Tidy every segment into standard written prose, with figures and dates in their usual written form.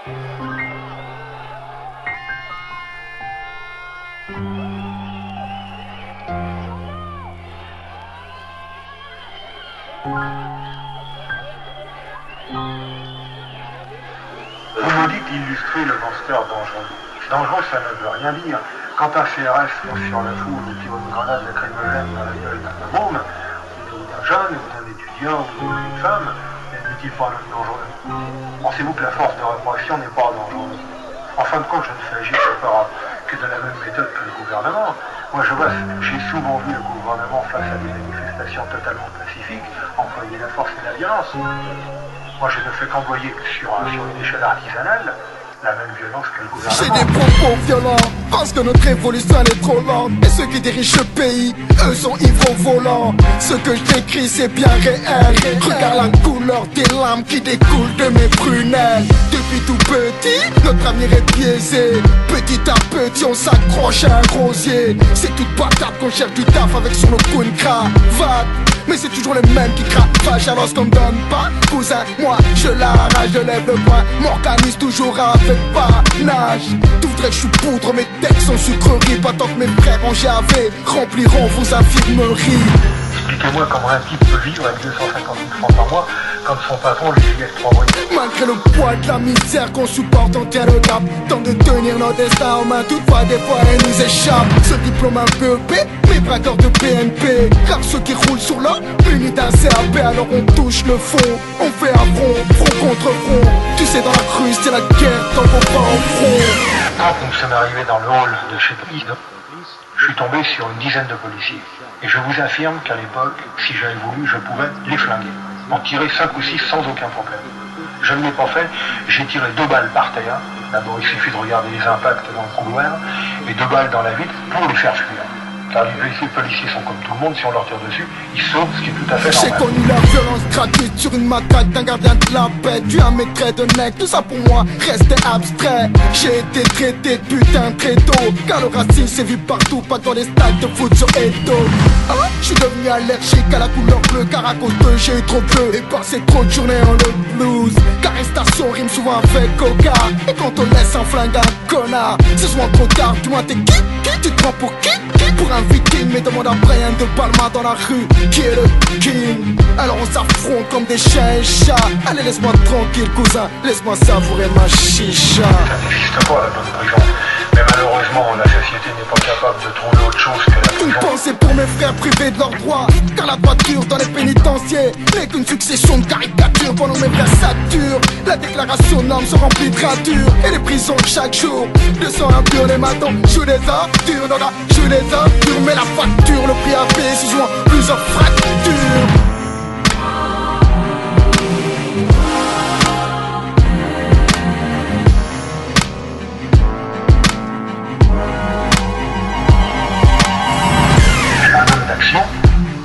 Vous me dites illustrer le gangster dangereux. Dangereux, ça ne veut rien dire. Quand un CRS fonce sur la foule et tire une grenade lacrymogène dans la gueule d'un môme, ou d'un jeune, ou d'un étudiant, ou d'une femme, n'est-il pas dangereux? Pensez-vous que la force de répression n'est pas dangereuse? En fin de compte, je ne fais agir que de la même méthode que le gouvernement. Moi, j'ai souvent vu le gouvernement face à des manifestations totalement pacifiques employer la force et la violence. Moi, je ne fais qu'employer sur une échelle artisanale la même violence que le gouvernement. J'ai des propos violents parce que notre évolution elle est trop lente. Et ceux qui dirigent le pays, eux sont ivres au volant. Ce que je décris c'est bien réel. Regarde la couleur des larmes qui découlent de mes prunelles. Depuis tout petit, notre avenir est biaisé. Petit à petit on s'accroche à un rosier. C'est toute patate qu'on cherche du taf avec sur nos coups une cravate. Mais c'est toujours les mêmes qui cravachent alors qu'on me donne pas. Cousin, moi je l'arrache, je lève le poing. M'organise toujours avec panache. Tout vrai que je suis poudre, mes textes sont sucreries. Pas tant que mes frères en JAV rempliront vos infirmeries. Expliquez-moi comment un type peut vivre avec 250 000 francs par mois quand son patron lui laisse 3 mois. Malgré le poids de la misère qu'on supporte, on tient le cap. Tant de tenir nos destins en main, toutefois des fois elle nous échappe. Ce diplôme un peu épais, mes braqueurs de PNP. Car ceux qui roulent sur l'or, unis d'un CAP. Alors on touche le fond, on fait un front contre front. Tu sais dans la rue c'est la guerre, tant qu'on va au front. Quand nous sommes arrivés dans le hall de chez police, je suis tombé sur une dizaine de policiers. Et je vous affirme qu'à l'époque, si j'avais voulu, je pouvais les flinguer. En tirer 5 ou 6 sans aucun problème. Je ne l'ai pas fait, j'ai tiré 2 balles par terre. D'abord il suffit de regarder les impacts dans le couloir, et 2 balles dans la vitre pour les faire fuir. Car les policiers sont comme tout le monde, si on leur tire dessus, ils sautent, ce qui est tout à fait normal. J'ai connu la violence gratuite sur une matraque d'un gardien de la paix. Tu as mes traits de nec, tout ça pour moi restait abstrait. J'ai été traité de putain très tôt, car le racisme s'est vu partout, pas dans les stades de foot sur Edo. Hein? Je suis devenu allergique à la couleur bleue, car à cause d'eux j'ai eu trop bleu. Et passé trop de journées en le blues. Car arrestation rime souvent avec coca. Et quand on laisse un flingue à un connard, c'est souvent trop tard, du moins t'es qui? Tu te prends pour qui? Pour un victime, mais demande à Brian de Palma dans la rue qui est le king. Alors on s'affronte comme des chiens et chats. Allez laisse-moi tranquille cousin, laisse-moi savourer ma chicha. Ça n'existe pas la bonne prison. Mais malheureusement la société n'est pas capable de trouver autre chose que la Une prison. pensée pour mes frères privés de leurs droits. Car la droiture dans les pénitenciers n'est qu'une succession de caricatures pendant mes frères saturent. La déclaration norme se remplit de ratures. Et les prisons chaque jour de sang impur les matons. Joue des ordures, non là, joue des ordures. Mais la facture, le prix à payer, c'est souvent plusieurs fractures.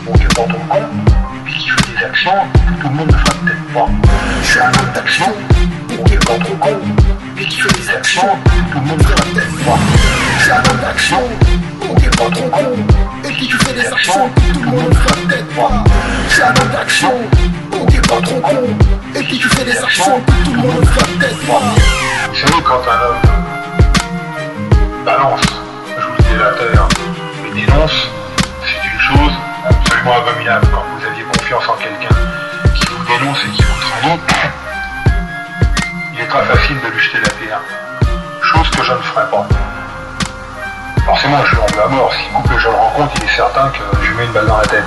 Bon, qui est pas trop con, puis qui fait des actions que tout le monde ne fera peut-être pas. Je suis un homme d'action, bon, qui est pas trop con, puis qui fait des actions que tout le monde ne fera peut-être pas. Je suis un homme d'action, bon, qui est pas trop con, Et qui fait des actions que tout le monde ne fera peut-être pas. je suis un homme d'action, bon, qui est pas trop con, Et qui fait des actions que tout le monde ne fera peut-être pas. Vous savez, quand un homme balance, je vous le dis la terre, et dénonce, c'est une chose absolument abominable. Quand vous aviez confiance en quelqu'un qui vous dénonce et qui vous trahit, il est très facile de lui jeter la pierre. Chose que je ne ferai pas. Forcément, je lui en veux à mort. Si couple je le rencontre, il est certain que je lui mets une balle dans la tête.